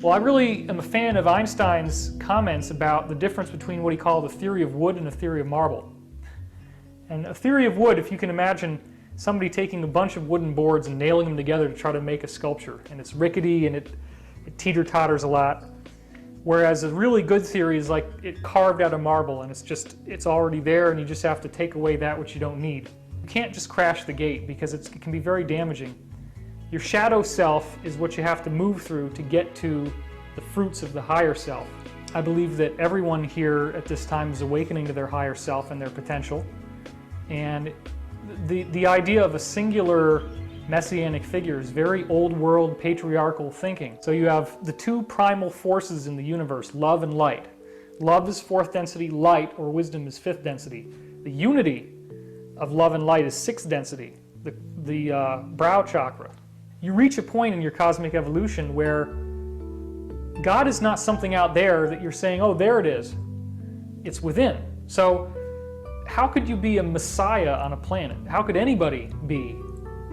Well, I really am a fan of Einstein's comments about the difference between what he called a theory of wood and a theory of marble. And a theory of wood, if you can imagine somebody taking a bunch of wooden boards and nailing them together to try to make a sculpture, and it's rickety and it teeter-totters a lot. Whereas a really good theory is like it carved out of marble, and it's already there, and you just have to take away that which you don't need. You can't just crash the gate because it can be very damaging. Your shadow self is what you have to move through to get to the fruits of the higher self. I believe that everyone here at this time is awakening to their higher self and their potential. And the idea of a singular messianic figure is very old world patriarchal thinking. So you have the two primal forces in the universe, love and light. Love is fourth density, light or wisdom is fifth density. The unity of love and light is sixth density, the brow chakra. You reach a point in your cosmic evolution where God is not something out there that you're saying, oh, there it is. It's within. So how could you be a messiah on a planet? How could anybody be?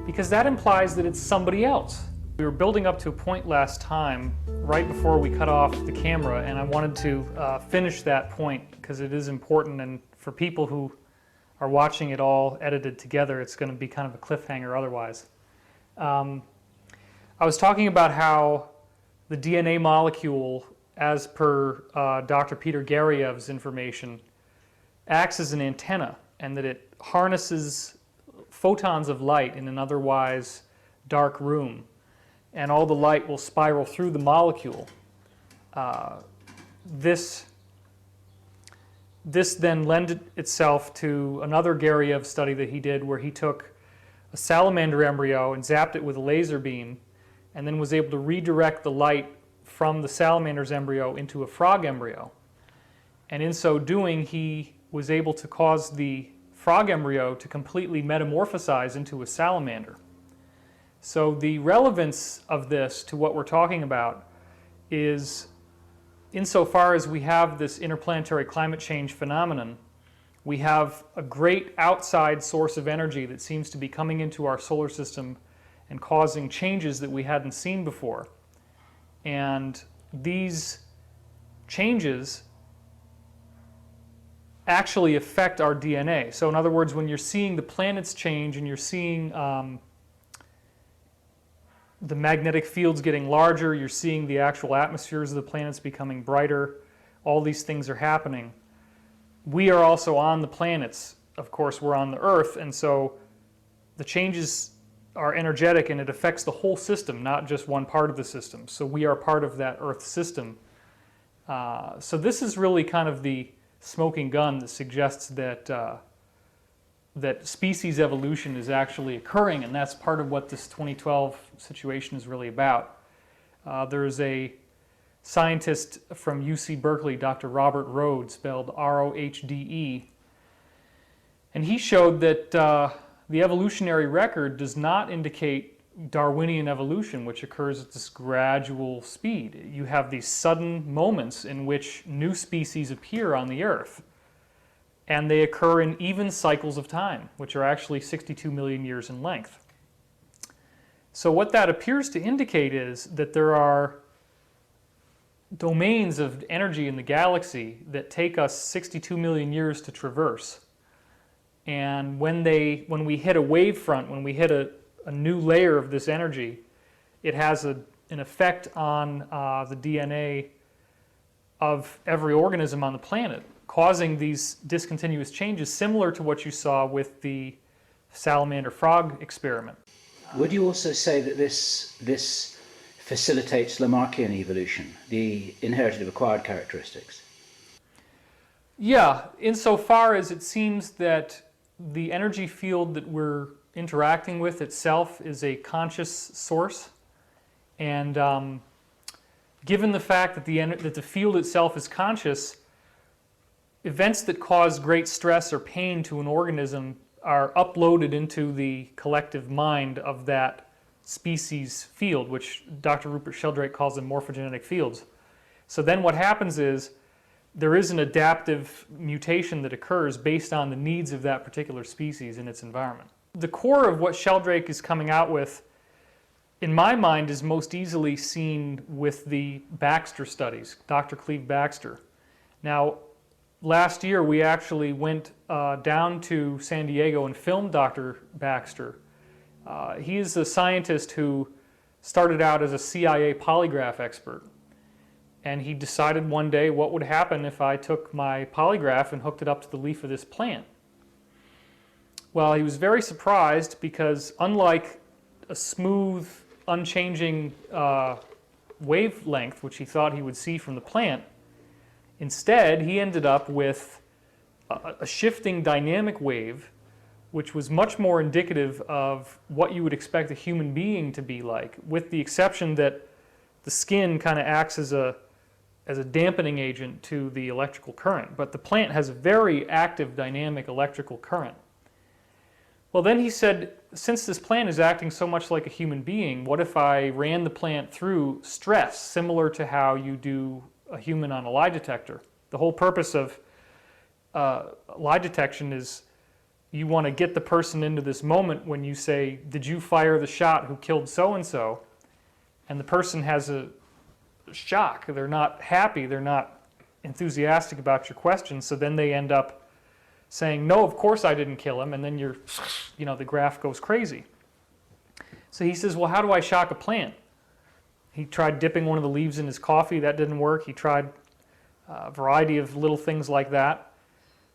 Because that implies that it's somebody else. We were building up to a point last time, right before we cut off the camera, and I wanted to finish that point because it is important, and for people who are watching it all edited together, it's going to be kind of a cliffhanger otherwise. I was talking about how the DNA molecule, as per Dr. Peter Garyev's information, acts as an antenna, and that it harnesses photons of light in an otherwise dark room, and all the light will spiral through the molecule. This then lended itself to another Garyev study that he did, where he took a salamander embryo and zapped it with a laser beam, and then was able to redirect the light from the salamander's embryo into a frog embryo. And in so doing, he was able to cause the frog embryo to completely metamorphosize into a salamander. So the relevance of this to what we're talking about is, insofar as we have this interplanetary climate change phenomenon, we have a great outside source of energy that seems to be coming into our solar system and causing changes that we hadn't seen before. And these changes actually affect our DNA. So in other words, when you're seeing the planets change and you're seeing the magnetic fields getting larger, you're seeing the actual atmospheres of the planets becoming brighter, all these things are happening. We are also on the planets. Of course, we're on the Earth, and so the changes are energetic, and it affects the whole system, not just one part of the system. So we are part of that Earth system. So this is really kind of the smoking gun that suggests that that species evolution is actually occurring, and that's part of what this 2012 situation is really about. There's a scientist from UC Berkeley, Dr. Robert Rohde, spelled R-O-H-D-E, and he showed that the evolutionary record does not indicate Darwinian evolution, which occurs at this gradual speed. You have these sudden moments in which new species appear on the Earth, and they occur in even cycles of time, which are actually 62 million years in length. So what that appears to indicate is that there are domains of energy in the galaxy that take us 62 million years to traverse. And when we hit a wave front, when we hit a new layer of this energy, it has an effect on the DNA of every organism on the planet, causing these discontinuous changes similar to what you saw with the salamander frog experiment. Would you also say that this facilitates Lamarckian evolution, the inherited acquired characteristics? Yeah, insofar as it seems that the energy field that we're interacting with itself is a conscious source, and given the fact that the field itself is conscious, events that cause great stress or pain to an organism are uploaded into the collective mind of that species field, which Dr. Rupert Sheldrake calls them morphogenetic fields. So then what happens is there is an adaptive mutation that occurs based on the needs of that particular species in its environment. The core of what Sheldrake is coming out with in my mind, is most easily seen with the Baxter studies, Dr. Cleve Baxter. Now, last year we actually went down to San Diego and filmed Dr. Baxter. He is a scientist who started out as a CIA polygraph expert. And he decided one day what would happen if I took my polygraph and hooked it up to the leaf of this plant. Well, he was very surprised because unlike a smooth, unchanging wavelength, which he thought he would see from the plant, instead he ended up with a shifting dynamic wave, which was much more indicative of what you would expect a human being to be like, with the exception that the skin kind of acts as a dampening agent to the electrical current. But the plant has a very active dynamic electrical current. Well, then he said, since this plant is acting so much like a human being, what if I ran the plant through stress, similar to how you do a human on a lie detector? The whole purpose of lie detection is you want to get the person into this moment when you say, did you fire the shot who killed so-and-so? And the person has a shock. They're not happy. They're not enthusiastic about your question. So then they end up saying, no, of course I didn't kill him. And then the graph goes crazy. So he says, well, how do I shock a plant? He tried dipping one of the leaves in his coffee. That didn't work. He tried a variety of little things like that.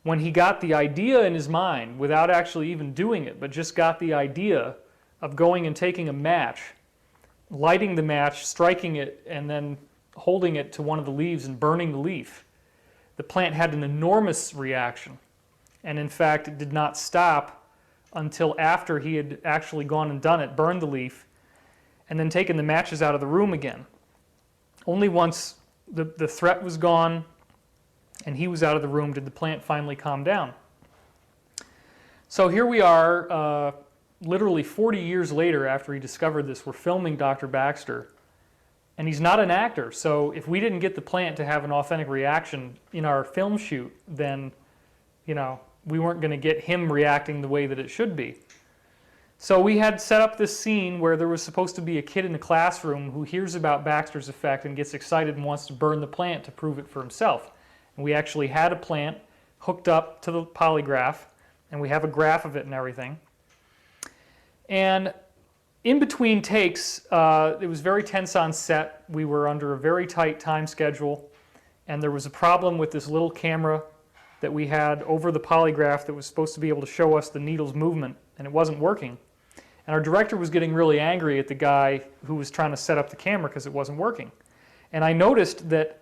When he got the idea in his mind, without actually even doing it, but just got the idea of going and taking a match, lighting the match, striking it, and then holding it to one of the leaves and burning the leaf, the plant had an enormous reaction. And in fact, it did not stop until after he had actually gone and done it, burned the leaf, and then taken the matches out of the room again. Only once the threat was gone and he was out of the room did the plant finally calm down. So here we are, literally 40 years later after he discovered this. We're filming Dr. Baxter, and he's not an actor. So if we didn't get the plant to have an authentic reaction in our film shoot, then, we weren't going to get him reacting the way that it should be. So we had set up this scene where there was supposed to be a kid in the classroom who hears about Baxter's effect and gets excited and wants to burn the plant to prove it for himself. And we actually had a plant hooked up to the polygraph, and we have a graph of it and everything. And in between takes, it was very tense on set. We were under a very tight time schedule, and there was a problem with this little camera that we had over the polygraph that was supposed to be able to show us the needle's movement, and it wasn't working. And our director was getting really angry at the guy who was trying to set up the camera because it wasn't working. And I noticed that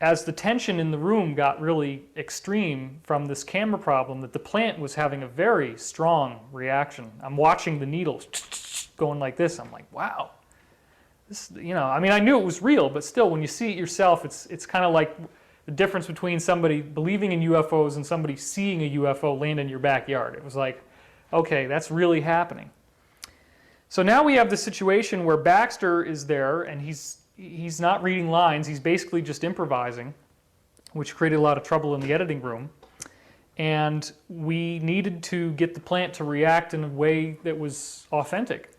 as the tension in the room got really extreme from this camera problem, that the plant was having a very strong reaction. I'm watching the needles going like this. I'm like, wow. This, I knew it was real, but still, when you see it yourself, it's kind of like the difference between somebody believing in UFOs and somebody seeing a UFO land in your backyard. It was like, okay, that's really happening. So now we have the situation where Baxter is there, and he's not reading lines. He's basically just improvising, which created a lot of trouble in the editing room. And we needed to get the plant to react in a way that was authentic.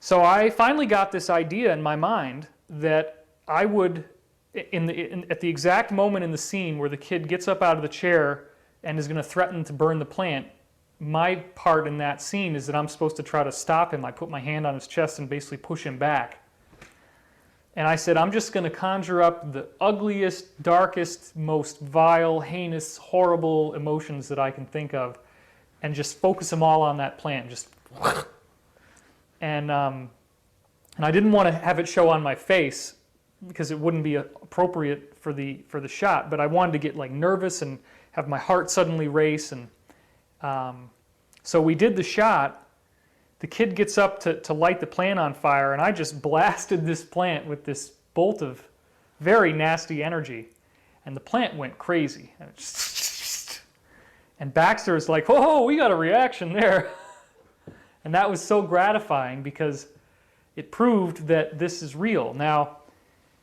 So I finally got this idea in my mind that I would, at the exact moment in the scene where the kid gets up out of the chair and is going to threaten to burn the plant, my part in that scene is that I'm supposed to try to stop him. I put my hand on his chest and basically push him back. And I said, I'm just going to conjure up the ugliest, darkest, most vile, heinous, horrible emotions that I can think of and just focus them all on that plant. And I didn't want to have it show on my face because it wouldn't be appropriate for the shot, but I wanted to get like nervous and have my heart suddenly race. And so we did the shot. The kid gets up to light the plant on fire, and I just blasted this plant with this bolt of very nasty energy, and the plant went crazy. And Baxter is like, "Oh, we got a reaction there," and that was so gratifying because it proved that this is real. Now,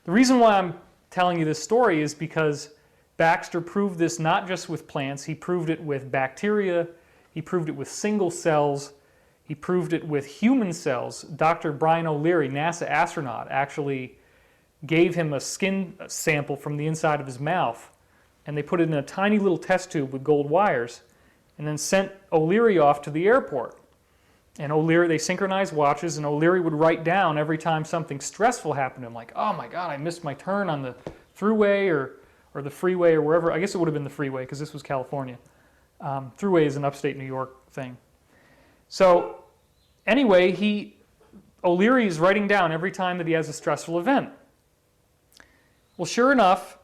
the reason why I'm telling you this story is because Baxter proved this not just with plants. He proved it with bacteria. He proved it with single cells. He proved it with human cells. Dr. Brian O'Leary, NASA astronaut, actually gave him a skin sample from the inside of his mouth, and they put it in a tiny little test tube with gold wires, and then sent O'Leary off to the airport. And O'Leary, they synchronized watches, and O'Leary would write down every time something stressful happened to him, like, oh my God, I missed my turn on the thruway or the freeway or wherever. I guess it would have been the freeway because this was California. Thruway is an upstate New York thing. So anyway, O'Leary is writing down every time that he has a stressful event. Well, sure enough,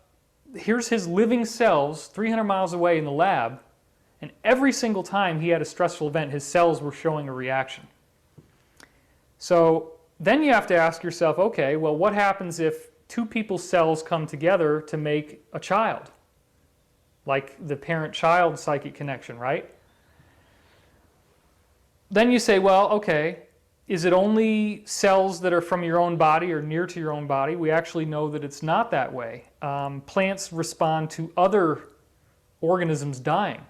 here's his living cells 300 miles away in the lab, and every single time he had a stressful event, his cells were showing a reaction. So then you have to ask yourself, okay, well, what happens if two people's cells come together to make a child? Like the parent-child psychic connection, right? Then you say, well, okay, is it only cells that are from your own body or near to your own body? We actually know that it's not that way. Plants respond to other organisms dying.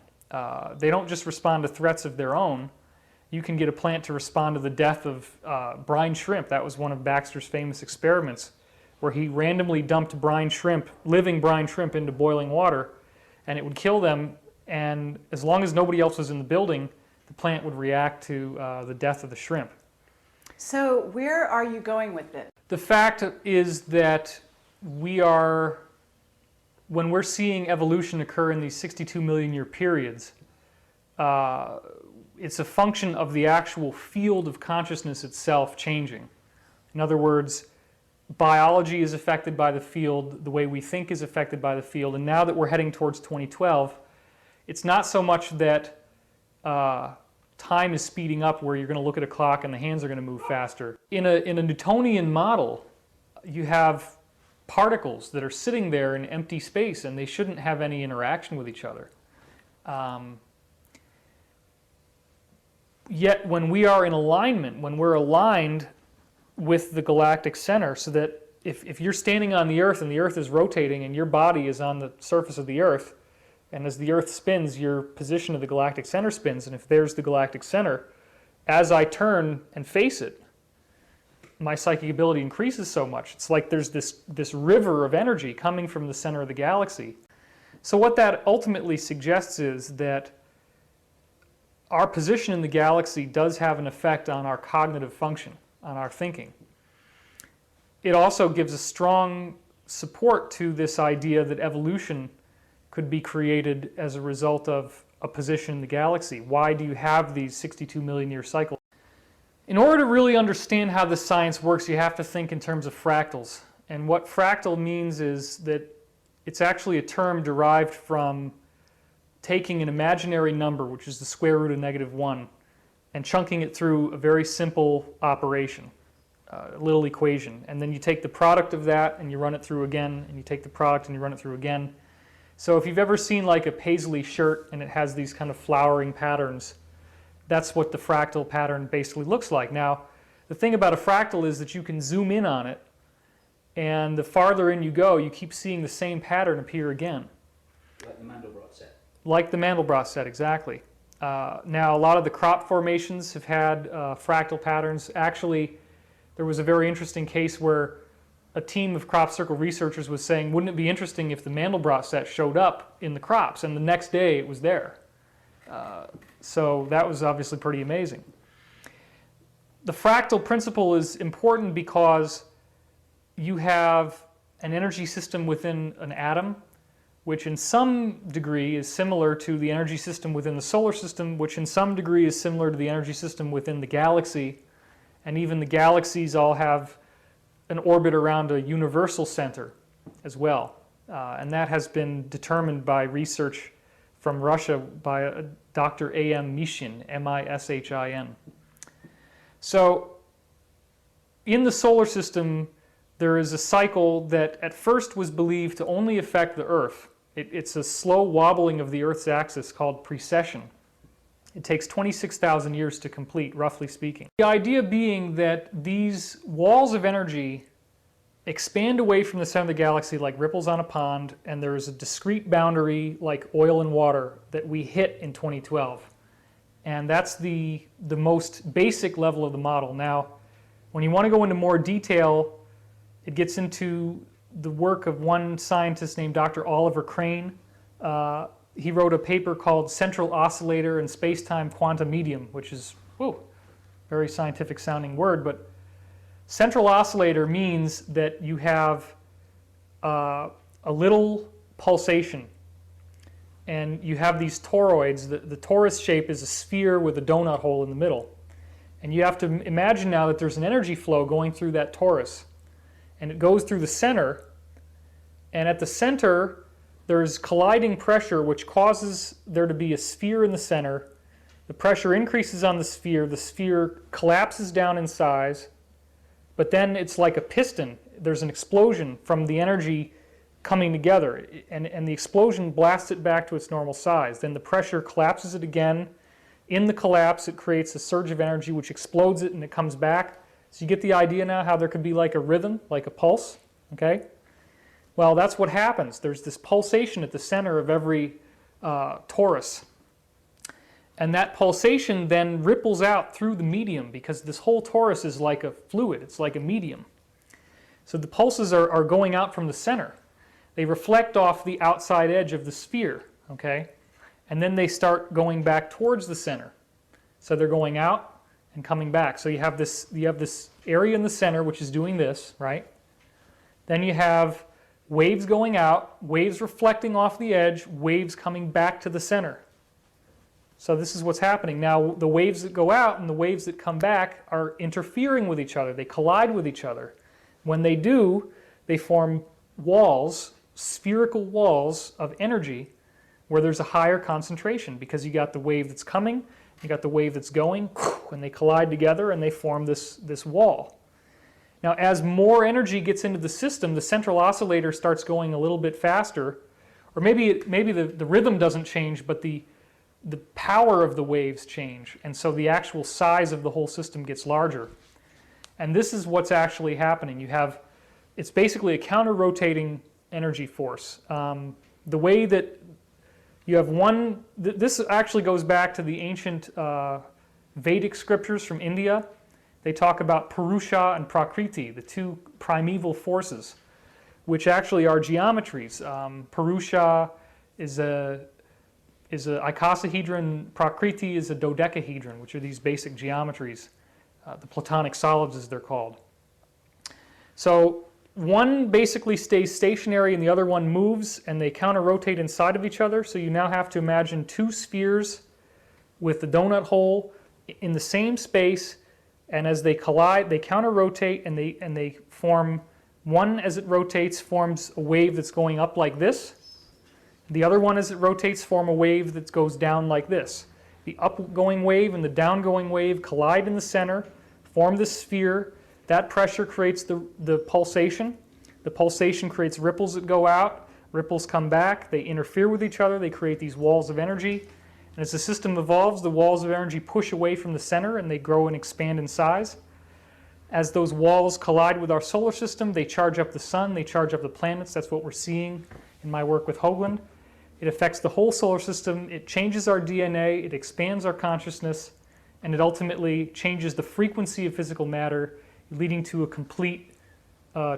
They don't just respond to threats of their own. You can get a plant to respond to the death of brine shrimp. That was one of Baxter's famous experiments, where he randomly dumped brine shrimp, living brine shrimp, into boiling water, and it would kill them, and as long as nobody else was in the building, the plant would react to the death of the shrimp. So where are you going with this? The fact is that when we're seeing evolution occur in these 62 million year periods, it's a function of the actual field of consciousness itself changing. In other words, biology is affected by the field, the way we think is affected by the field, and now that we're heading towards 2012, it's not so much that time is speeding up where you're going to look at a clock and the hands are going to move faster. In a Newtonian model, you have particles that are sitting there in empty space, and they shouldn't have any interaction with each other. Yet when we are in alignment, when we're aligned with the galactic center, so that if you're standing on the Earth and the Earth is rotating and your body is on the surface of the Earth, and as the Earth spins, your position of the galactic center spins, and if there's the galactic center, as I turn and face it, my psychic ability increases so much. It's like there's this river of energy coming from the center of the galaxy. So what that ultimately suggests is that our position in the galaxy does have an effect on our cognitive function, on our thinking. It also gives a strong support to this idea that evolution could be created as a result of a position in the galaxy. Why do you have these 62 million year cycles? In order to really understand how this science works, you have to think in terms of fractals. And what fractal means is that it's actually a term derived from taking an imaginary number, which is the square root of -1, and chunking it through a very simple operation, a little equation. And then you take the product of that and you run it through again, and you take the product and you run it through again. So if you've ever seen like a paisley shirt and it has these kind of flowering patterns, that's what the fractal pattern basically looks like. Now, the thing about a fractal is that you can zoom in on it, and the farther in you go, you keep seeing the same pattern appear again. Like the Mandelbrot set. Like the Mandelbrot set, exactly. Now, a lot of the crop formations have had fractal patterns. Actually, there was a very interesting case where a team of crop circle researchers was saying, wouldn't it be interesting if the Mandelbrot set showed up in the crops, and the next day it was there. So that was obviously pretty amazing. The fractal principle is important because you have an energy system within an atom, which in some degree is similar to the energy system within the solar system, which in some degree is similar to the energy system within the galaxy, and even the galaxies all have an orbit around a universal center as well. And that has been determined by research from Russia by Dr. A.M. Mishin, M-I-S-H-I-N. So in the solar system, there is a cycle that at first was believed to only affect the Earth. It's a slow wobbling of the Earth's axis called precession. It takes 26,000 years to complete, roughly speaking. The idea being that these walls of energy expand away from the center of the galaxy like ripples on a pond, and there is a discrete boundary like oil and water that we hit in 2012. And that's the most basic level of the model. Now, when you want to go into more detail, it gets into the work of one scientist named Dr. Oliver Crane. He wrote a paper called Central Oscillator and Space-Time Quantum Medium, which is, whoa, very scientific sounding word, but central oscillator means that you have a little pulsation, and you have these toroids. The torus shape is a sphere with a donut hole in the middle. And you have to imagine now that there's an energy flow going through that torus. And it goes through the center. And at the center, there's colliding pressure, which causes there to be a sphere in the center. The pressure increases on the sphere collapses down in size, but then it's like a piston. There's an explosion from the energy coming together, and the explosion blasts it back to its normal size. Then the pressure collapses it again. In the collapse, it creates a surge of energy which explodes it, and it comes back. So you get the idea now how there could be like a rhythm, like a pulse, okay? Well, that's what happens. There's this pulsation at the center of every torus. And that pulsation then ripples out through the medium, because this whole torus is like a fluid. It's like a medium. So the pulses are going out from the center. They reflect off the outside edge of the sphere, okay? And then they start going back towards the center. So they're going out and coming back. So you have this area in the center which is doing this, right? Then you have waves going out, waves reflecting off the edge, waves coming back to the center. So this is what's happening. Now, the waves that go out and the waves that come back are interfering with each other. They collide with each other. When they do, they form walls, spherical walls of energy where there's a higher concentration, because you got the wave that's coming, you got the wave that's going, and they collide together and they form this wall. Now, as more energy gets into the system, the central oscillator starts going a little bit faster, or maybe the rhythm doesn't change, but the power of the waves change, and so the actual size of the whole system gets larger. And this is what's actually happening. It's basically a counter-rotating energy force. The way that you have this actually goes back to the ancient Vedic scriptures from India. They talk about Purusha and Prakriti, the two primeval forces, which actually are geometries. Purusha is a icosahedron, Prakriti is a dodecahedron, which are these basic geometries, the Platonic solids as they're called. So one basically stays stationary and the other one moves, and they counter-rotate inside of each other. So you now have to imagine two spheres with the donut hole in the same space, and as they collide, they counter-rotate, and they form, one as it rotates forms a wave that's going up like this. The other one as it rotates form a wave that goes down like this. The upgoing wave and the downgoing wave collide in the center, form this sphere. That pressure creates the pulsation. The pulsation creates ripples that go out. Ripples come back. They interfere with each other. They create these walls of energy. And as the system evolves, the walls of energy push away from the center and they grow and expand in size. As those walls collide with our solar system, they charge up the sun, they charge up the planets. That's what we're seeing in my work with Hoagland. It affects the whole solar system. It changes our DNA. It expands our consciousness. And it ultimately changes the frequency of physical matter, leading to a complete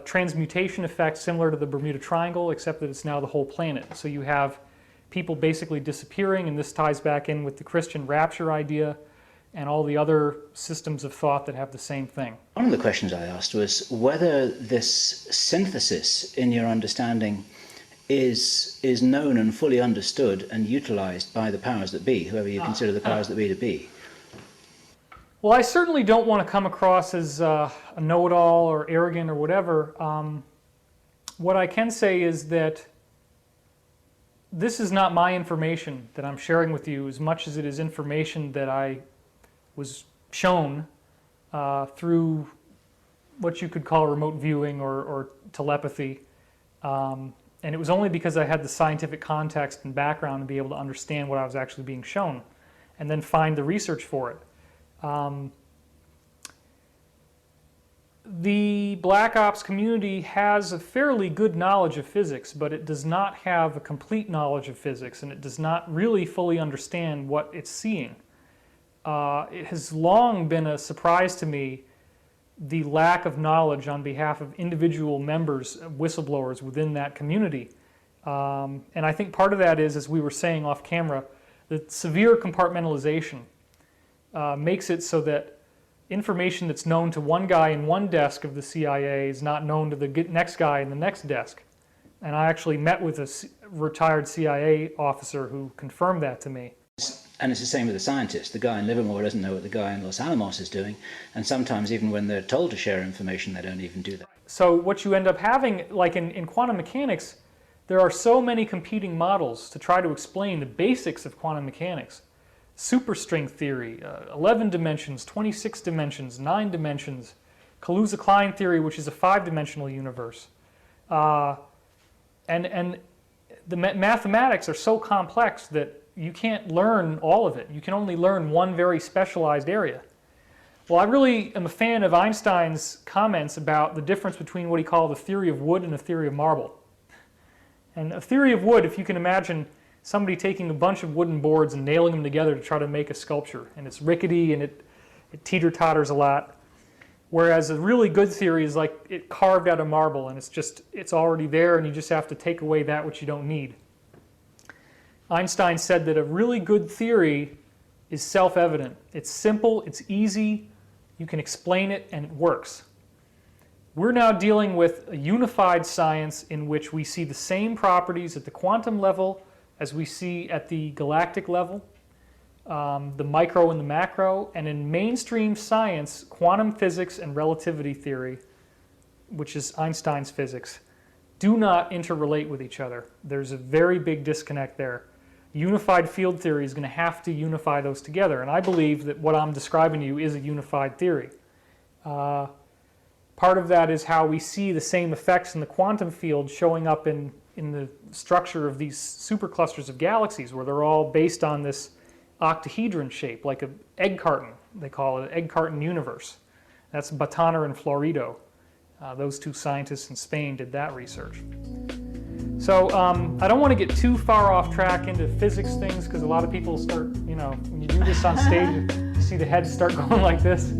transmutation effect similar to the Bermuda Triangle, except that it's now the whole planet. So you have people basically disappearing, and this ties back in with the Christian rapture idea and all the other systems of thought that have the same thing. One of the questions I asked was whether this synthesis in your understanding is known and fully understood and utilized by the powers that be, whoever you consider the powers that be to be. Well, I certainly don't want to come across as a know-it-all or arrogant or whatever. What I can say is that this is not my information that I'm sharing with you as much as it is information that I was shown through what you could call remote viewing or telepathy. And it was only because I had the scientific context and background to be able to understand what I was actually being shown and then find the research for it. The Black Ops community has a fairly good knowledge of physics, but it does not have a complete knowledge of physics, and it does not really fully understand what it's seeing. it has long been a surprise to me the lack of knowledge on behalf of individual members, whistleblowers within that community. And I think part of that is, as we were saying off camera, the severe compartmentalization makes it so that information that's known to one guy in one desk of the CIA is not known to the next guy in the next desk. And I actually met with a retired CIA officer who confirmed that to me. And it's the same with the scientists. The guy in Livermore doesn't know what the guy in Los Alamos is doing, and sometimes even when they're told to share information, they don't even do that. So what you end up having, like in quantum mechanics, there are so many competing models to try to explain the basics of quantum mechanics. Superstring theory, 11 dimensions, 26 dimensions, 9 dimensions, Kaluza-Klein theory, which is a 5-dimensional universe. And the mathematics are so complex that you can't learn all of it. You can only learn one very specialized area. Well, I really am a fan of Einstein's comments about the difference between what he called the theory of wood and the theory of marble. And a theory of wood, if you can imagine somebody taking a bunch of wooden boards and nailing them together to try to make a sculpture, and it's rickety and it teeter-totters a lot. Whereas a really good theory is like it carved out of marble, and it's already there, and you just have to take away that which you don't need. Einstein said that a really good theory is self-evident. It's simple, it's easy, you can explain it, and it works. We're now dealing with a unified science in which we see the same properties at the quantum level as we see at the galactic level, the micro and the macro, and in mainstream science, quantum physics and relativity theory, which is Einstein's physics, do not interrelate with each other. There's a very big disconnect there. Unified field theory is going to have to unify those together, and I believe that what I'm describing to you is a unified theory. Part of that is how we see the same effects in the quantum field showing up in the structure of these superclusters of galaxies, where they're all based on this octahedron shape, like an egg carton. They call it an egg carton universe. That's Bataner and Florido. Those two scientists in Spain did that research. So I don't want to get too far off track into physics things, because a lot of people start, when you do this on stage, you see the heads start going like this.